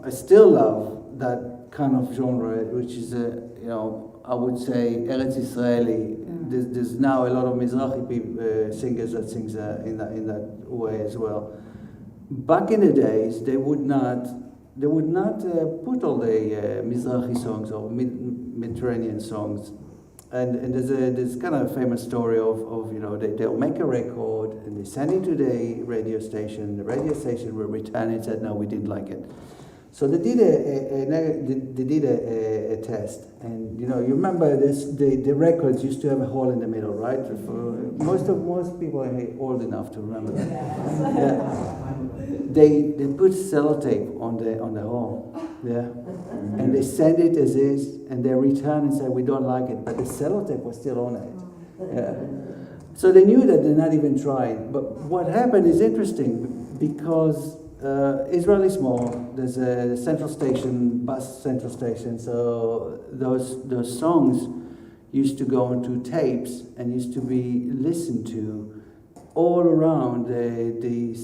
still love that kind of genre, which is I would say Eretz Israeli. There's now a lot of Mizrachi singers that sings in that way as well. Back in the days, they would not put all the Mizrachi songs or Mediterranean songs. And there's kind of a famous story of they'll make a record and they send it to the radio station. The radio station will return it and said, no, we didn't like it. So they did a test, and you remember this. The records used to have a hole in the middle, right? Most people are old enough to remember that. Yeah. They put sellotape on the hole, yeah, and they send it as is, and they return and say we don't like it, but the sellotape was still on it. Yeah. So they knew that they're not even trying. But what happened is interesting because. Israel is small. There's a central station, bus central station. So those songs used to go onto tapes and used to be listened to all around the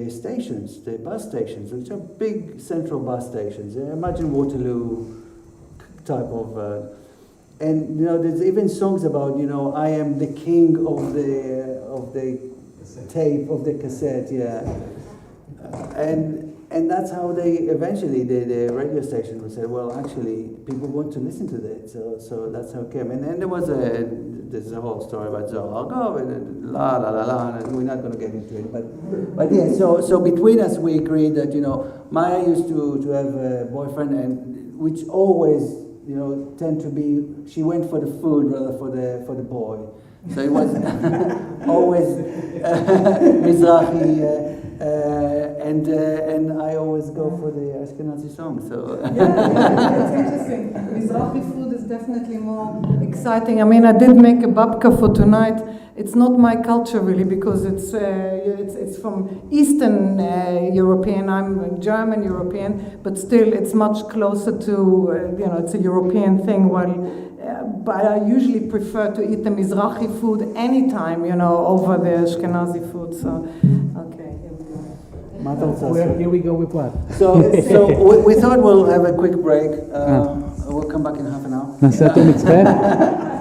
stations, the bus stations, which are big central bus stations. Imagine Waterloo type of. And there's even songs about I am the king of the tape of the cassette. Yeah. And that's how they eventually the radio station would say, well, actually people want to listen to that, so that's how it came. And then there's a whole story about Zohar Gov and la la la la, and we're not going to get into it. But yeah, so between us we agreed that Maya used to have a boyfriend, and which always tend to be she went for the food rather for the boy. So it was always Mizrachi. And I always go for the Ashkenazi song. So yeah, it's interesting. Mizrachi food is definitely more exciting. I mean, I did make a babka for tonight. It's not my culture really because it's from Eastern European. I'm German European, but still it's much closer to it's a European thing. But I usually prefer to eat the Mizrachi food anytime, over the Ashkenazi food. So okay. Here we go with what? So we thought we'll have a quick break. We'll come back in half an hour.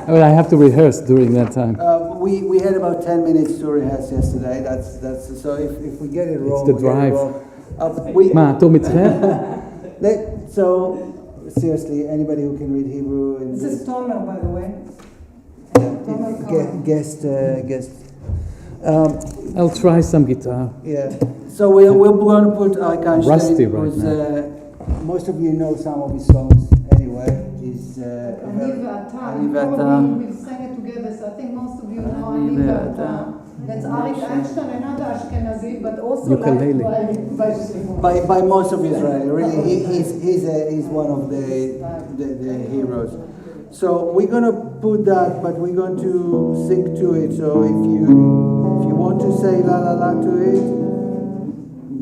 Well, I have to rehearse during that time. We had about 10 minutes to rehearse yesterday. That's so if we get it wrong, it's the drive. So seriously, anybody who can read Hebrew. This is Tomer, by the way. Guest. I'll try some guitar. Yeah. So we're going to put Einstein, Rusty right now. Most of you know some of his songs anyway. He's Probably we've sang it together, so I think most of you know Anivata. That's Arik Einstein, another Ashkenazi, but also liked by most of Israel. Really, he's one of the heroes. So we're going to put that, but we're going to sing to it. So if you want to say la la la to it,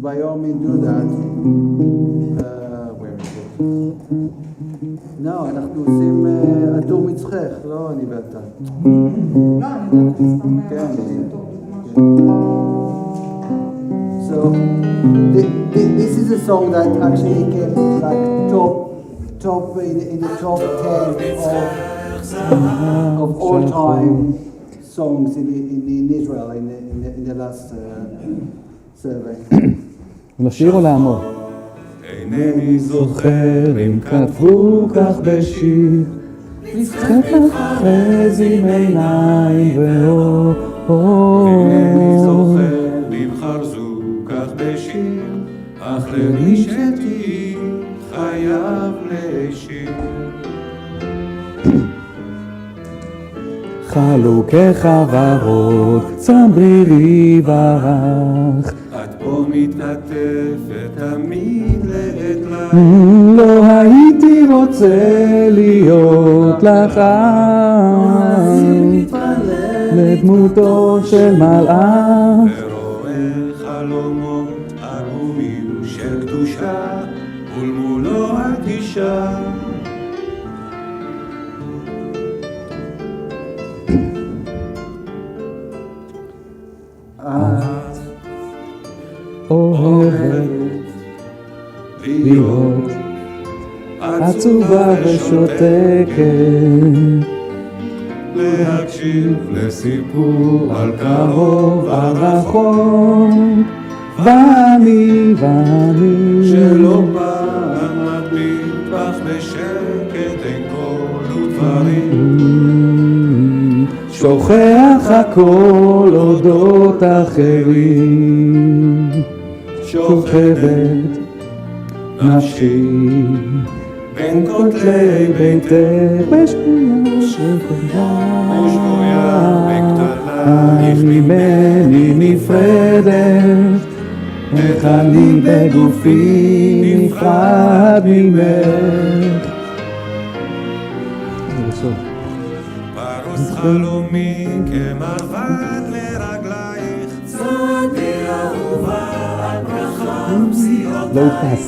by all means do that. Where is it? No, אנחנו עושים עטור מצחך, לא אני ואתה. לא, אני יודעת, So this is a song that actually came like top in the top 10 of all time songs in Israel in the last survey. לשיר או לעמוד? אינני זוכר אם כתבו כך בשיר, משחק מחרז עם עיניים ואור. אינני זוכר אם חרזו כך בשיר, אך למי שתהי חייב לשיר. חלוקי חברות, צמרירי ברח. את פה מתעטפת תמיד לעת לילה. לא הייתי רוצה להיות לך לדמותו של מלאך. ורואה חלומות עגומים של קדושה, ולמולו את אישה. את אוהבת להיות עצובה ושותקת, להקשיב לסיפור על קרוב על רחוק, ואני שלא פעם מטבח בשקט אין קול ודברים, שוכח הכל אודות אחרים, שוכבת נפשי בין כותלי ביתך ושבויה בקטלייך ממני נפרדת, איך אני בגופי נפרד ממך. פרוס חלומי כמרבד לרגלייך, צעדי אהובה על ברכה ומסיעותייך, לא הודפס.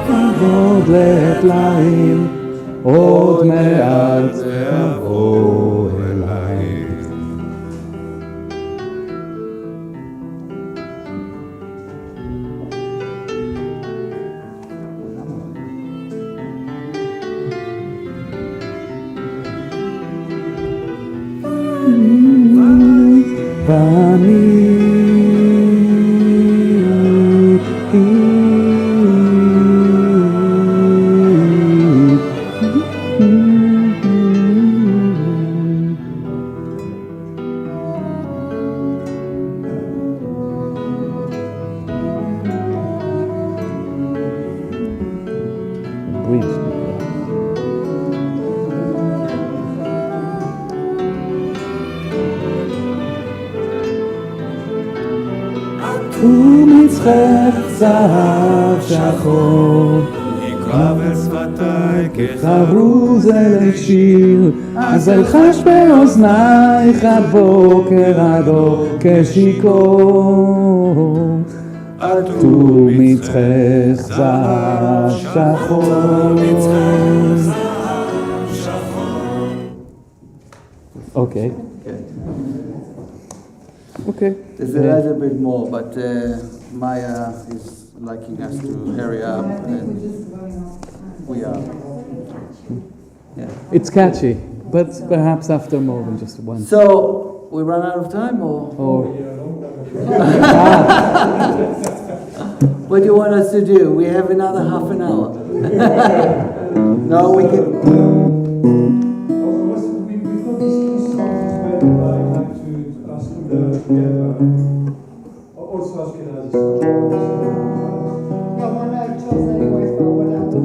כבוד לעת להם, עוד מעט אבוא אלייך. ומצחך זהב שחור, יקרב אל שפתיי כחרוז אל שיר, אז אלחש באוזנייך הבוקר עדו כשיכור. עטו מצחך זהב שחור. Okay. Okay. There's a little bit more, but Maya is liking us to hurry up, and we are. Yeah. It's catchy, but perhaps after more than just one. So we run out of time, or what do you want us to do? We have another half an hour. No, we can. Also Ashkenazi. Yeah, one I chose anyway for what I would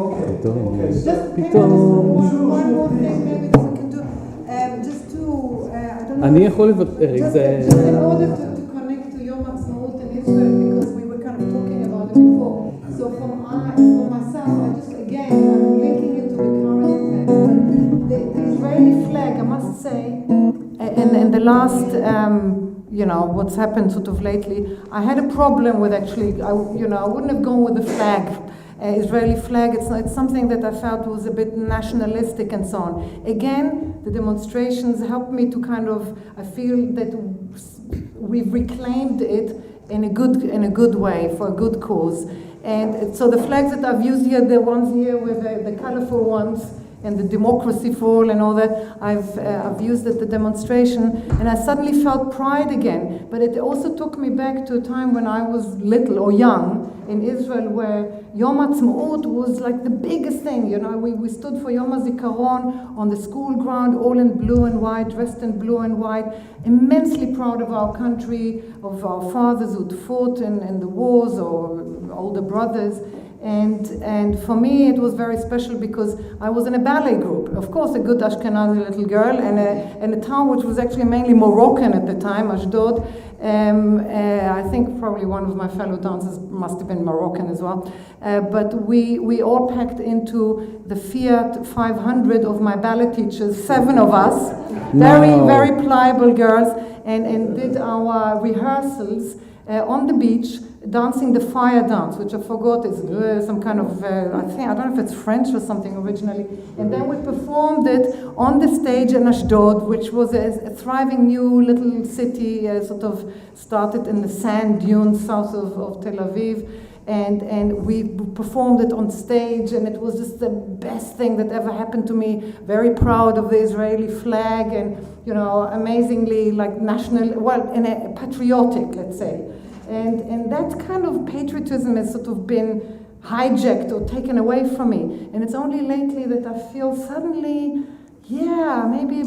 Okay. Just one more thing maybe that we can do, just to, I don't know. אני יכול לוותר, Just זה... in order to connect to Yom HaAtzmaut in Israel, because we were kind of talking about it before. So for myself, I just, again, I'm linking it to the current events. But the Israeli flag, I must say, and the last, what's happened sort of lately, I had a problem with actually, I wouldn't have gone with the flag. Israeli flag, it's something that I felt was a bit nationalistic and so on. Again, the demonstrations helped me to kind of, I feel that we've reclaimed it in a good way, for a good cause. And so the flags that I've used here, the ones here with the colorful ones, and the democracy for all and all that, I've used at the demonstration, and I suddenly felt pride again. But it also took me back to a time when I was little or young in Israel, where Yom HaAtzmaut was like the biggest thing. We stood for Yom HaZikaron on the school ground, all in blue and white, dressed in blue and white, immensely proud of our country, of our fathers who'd fought in the wars, or older brothers. And for me, it was very special because I was in a ballet group. Of course, a good Ashkenazi little girl, and a town which was actually mainly Moroccan at the time, Ashdod. I think probably one of my fellow dancers must have been Moroccan as well. But we all packed into the Fiat 500 of my ballet teachers, 7 of us, very pliable girls, and did our rehearsals on the beach, dancing the fire dance, which I forgot is some kind of, I don't know if it's French or something originally. And then we performed it on the stage in Ashdod, which was a thriving new little city, sort of started in the sand dunes south of Tel Aviv. And we performed it on stage, and it was just the best thing that ever happened to me. Very proud of the Israeli flag, and amazingly like national, in a patriotic, let's say. And that kind of patriotism has sort of been hijacked or taken away from me. And it's only lately that I feel suddenly, maybe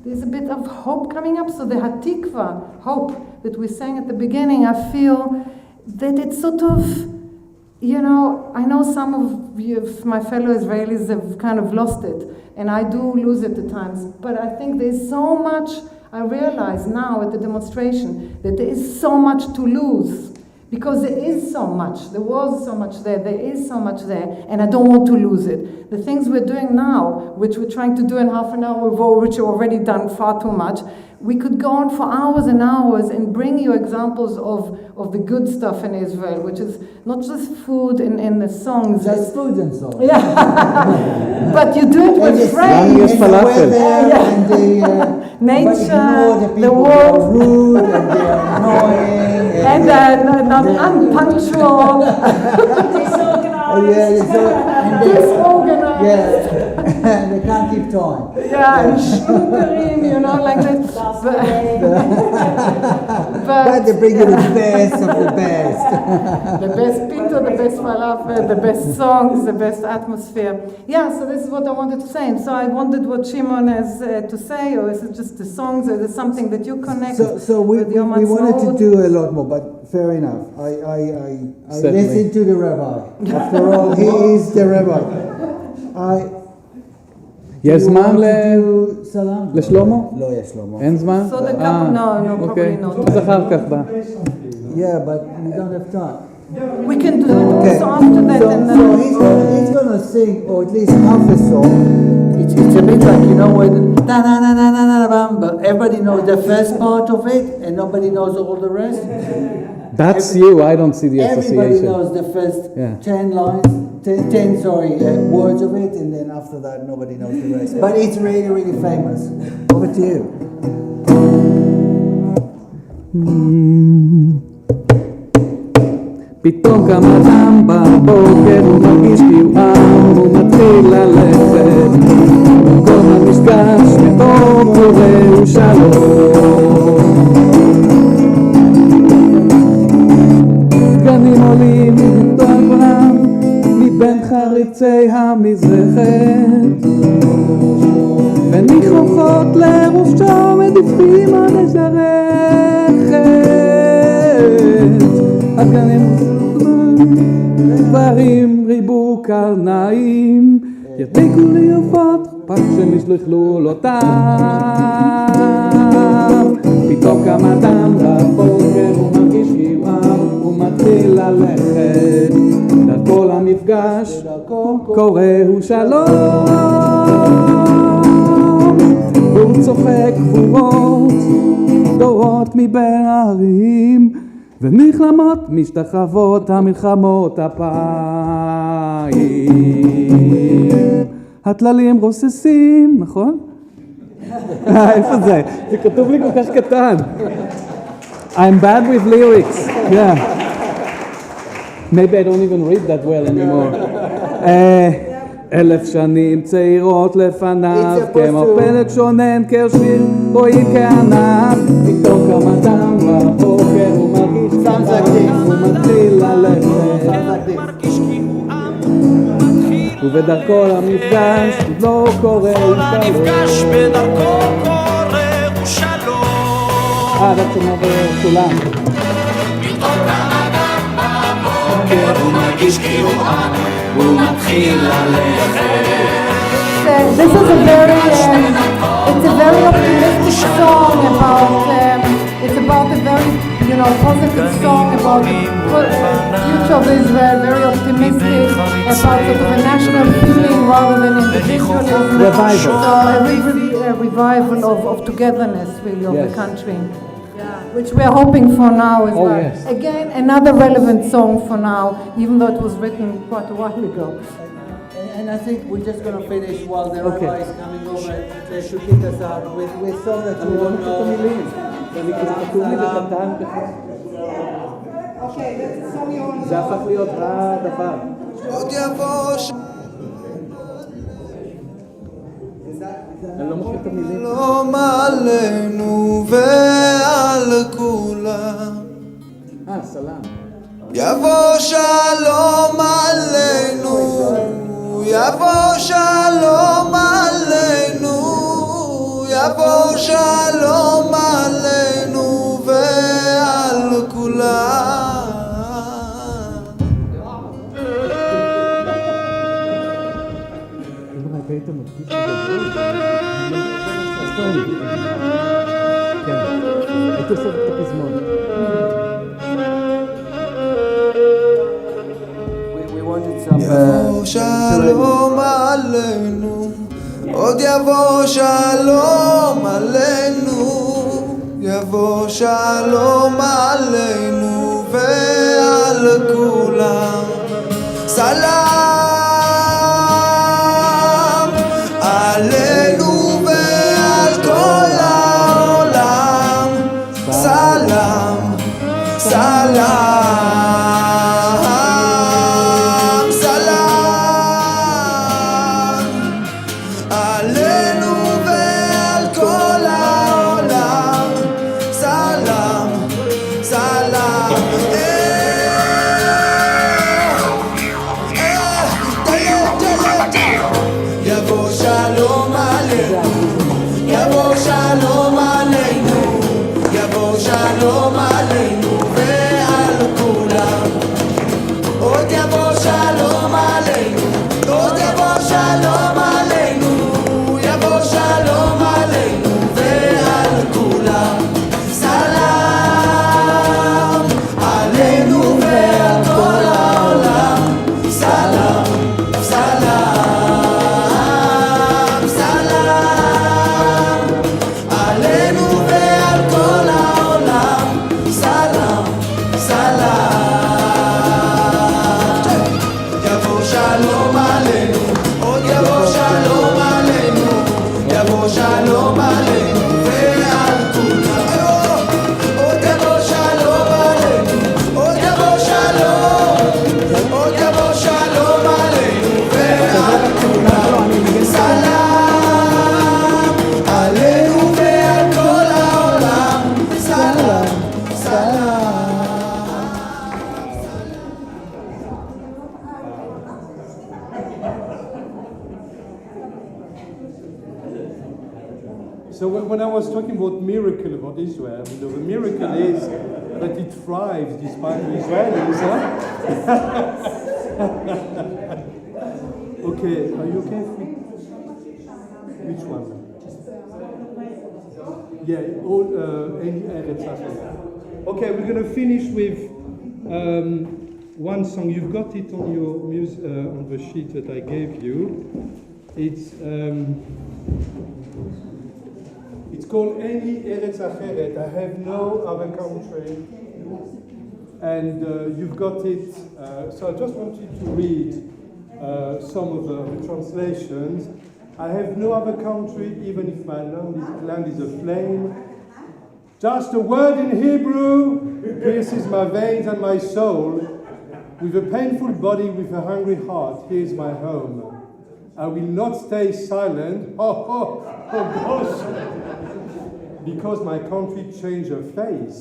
there's a bit of hope coming up. So the Hatikva, hope, that we sang at the beginning, I feel that it's sort of, I know some of my fellow Israelis have kind of lost it, and I do lose it at times, but I think there's so much. I realize now at the demonstration that there is so much to lose, because there is so much. There was so much there. There is so much there, and I don't want to lose it. The things we're doing now, which we're trying to do in half an hour, which are already done far too much, we could go on for hours and hours and bring you examples of the good stuff in Israel, which is not just food in the songs. Just food and songs. Yeah, but you do it with friends. And the weather and the nature, the world. Are rude and they are annoying. And they're not unpunctual. Disorganized. And they can't keep time. And schnoopering, like that. But they bring you the best of the best. The best pita, the best falafel, the best songs, the best atmosphere. So this is what I wanted to say. And so I wondered what Shimon has to say, or is it just the songs, or is it something that you connect so we wanted to do a lot more, but fair enough. I listened to the rabbi. After all, he is the rabbi. יש זמן לשלמה? לא, יש שלמה. אין זמן? So the couple, no, probably not. אז אחר כך בא. Yeah, but we don't have time. We can do it also after that. So he's going to sing, or at least half a song. It's a bit like, when but everybody knows the first part of it, and nobody knows all the rest. That's you, I don't see the association. Everybody knows the first 10 lines, 10 words of it, and then after that nobody knows the rest. But it's really, really famous. Over to you. פתאום קם אדם בבוקר, הוא מרגיש קירעם, הוא מתחיל ללכת. במקום המפגש, פתאום קורא שלום. גנים עולים מבטו אברהם, מבין חריצי המזרחת. וניחוחות לראשו מדיפים על השרכת. הגנים דברים ריבו קרניים, ידליקו לי עופות, פק שמשלכלו אותם. פתאום קם אדם בבוקר, הוא מרגיש קירעם, הוא מתחיל ללכת. דרכו למפגש, קוראו שלום. והוא צוחק גבורות, דורות מבין הערים, ומלחמות משתחוות המלחמות אפיים. הטללים רוססים, נכון? איפה זה? זה כתוב לי כל כך קטן. I'm bad with lyrics. Yeah. Maybe I don't even read that well anymore. 1000 שנים צעירות לפניו, כמו פלג שונן כשיר, רואים כענב. פתאום קם אדם בבוקר, הוא מרגיש קירעם, הוא מתחיל ללכת. ובדרכו למפגש, לא קורא שלום. בדרכו קורא שלום. עד עצמו וכולם. פתאום קם אדם בבוקר, הוא מרגיש כאילו הוא מתחיל ללכת. This is a very, it's a very optimistic song about, it's about a very, positive song about the future of Israel, very optimistic, about sort of a national feeling rather than individualism. Revival. So a revival of togetherness, really, of the country. Which we are hoping for now as well. Yes. Again, another relevant song for now, even though it was written quite a while ago. And I think we're just going to finish while the rabbi is coming over to kick us out with song that you want to Okay, that's a song you want to זה הפך להיות הדבר. עוד יבוא אני לא מכיר את המילים. שלום עלינו ועל כולם. סלאם. יבוא שלום עלינו, יבוא שלום עלינו, יבוא שלום עלינו ועל כולם. היית מדגיש בגדול? כן, הייתי עושה את הפזמון. יבוא שלום עלינו, עוד יבוא שלום עלינו, יבוא שלום עלינו ועל כולם. סלאם עלינו ועל כל העולם. סלאם, סלאם. So when I was talking about miracle about Israel, the miracle is that it thrives despite the Israelis, huh? Okay, are you okay? Which one? Yeah, all Erev Shabbat. Okay, we're going to finish with one song. You've got it on your on the sheet that I gave you. It's called Any Eretz Acheret. I have no other country. And you've got it. So I just wanted to read some of the translations. I have no other country, even if my land is aflame. Just a word in Hebrew pierces my veins and my soul. With a painful body, with a hungry heart, here's my home. I will not stay silent. Oh gosh. Because my country changed her face.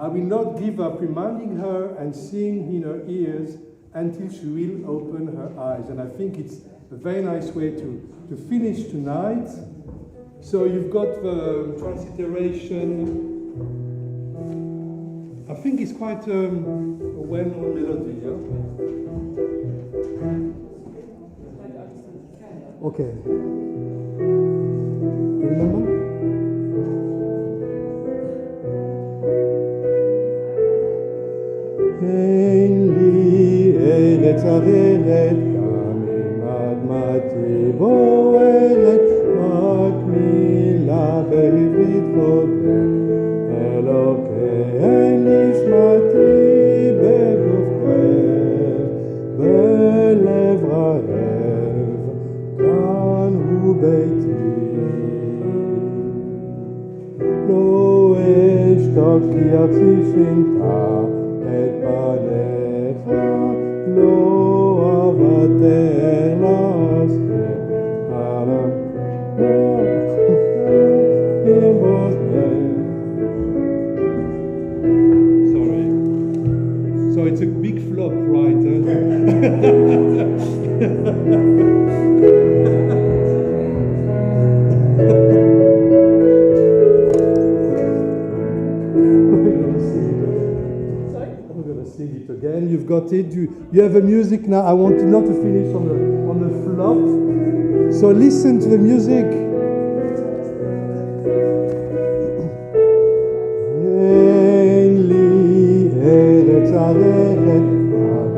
I will not give up reminding her and seeing in her ears until she will open her eyes. And I think it's a very nice way to finish tonight. So you've got the transliteration I think it's quite a well-known melody, yeah? Okay. Do you remember? Ein li eretz averet, גם אם אדמתי בוערת, רק מילה בעברית חודרת, אלוקיי נשמתי בגוף כואב, בלב רעב, כאן הוא ביתי. לא אשתוק כי ארצי שינתה את פניך, לא אוותר להזכיר עליו עם אוזנך. Sorry. So it's a big flop, right? Sing it again. You've got it. You have the music now. I want you not to finish on the flop. So listen to the music. Ein li eretz averet, גם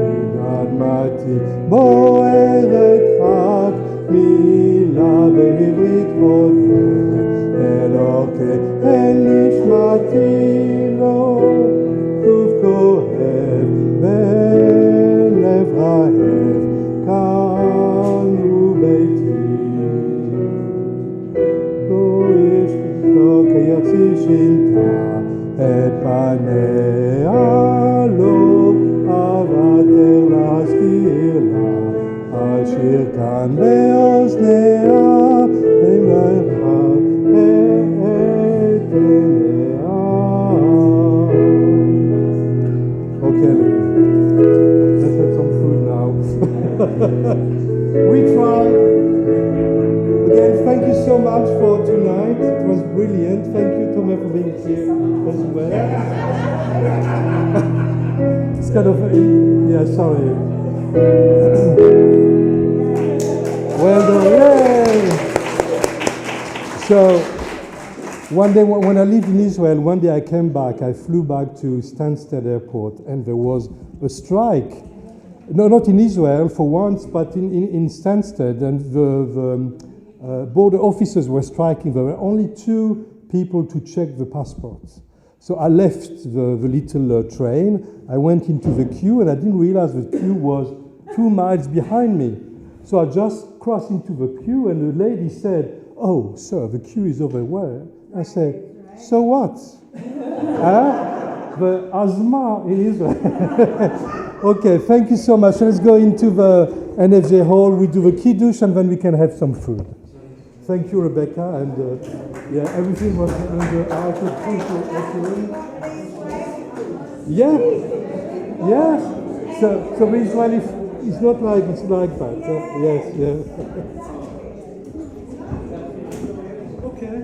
אדמתי בוערת, רק מילה בעברית חודרת, אלוקיי נשמתי לו גוף כואב, בלב רעב, כאן הוא ביתי. לא אשתוק כי ארצי שינתה את פניה, לא אוותר להזכיר לה, אשיר כאן באוזניה, אמרך את עיניה. Okay, let's have some food now. We tried. Again, thank you so much for tonight. It was brilliant. Thank you, Thomas, for being here as well. It's kind of, yeah, sorry. Well done, yay! So, one day when I lived in Israel, one day I came back, I flew back to Stansted Airport, and there was a strike. No, not in Israel for once, but in Stansted, and the border officers were striking. There were only 2 people to check the passports. So I left the little train, I went into the queue, and I didn't realize the queue was 2 miles behind me. So I just crossed into the queue, and the lady said, "Oh, sir, the queue is over where?" I said, "So what?" The Azma in Israel. Okay, thank you so much. Let's go into the NFJ hall. We do the kiddush, and then we can have some food. Thank you, Rebecca, and yeah, everything was under our control. Yeah, yeah. So the Israeli, it's not like it's like that. Yes, yeah. Okay.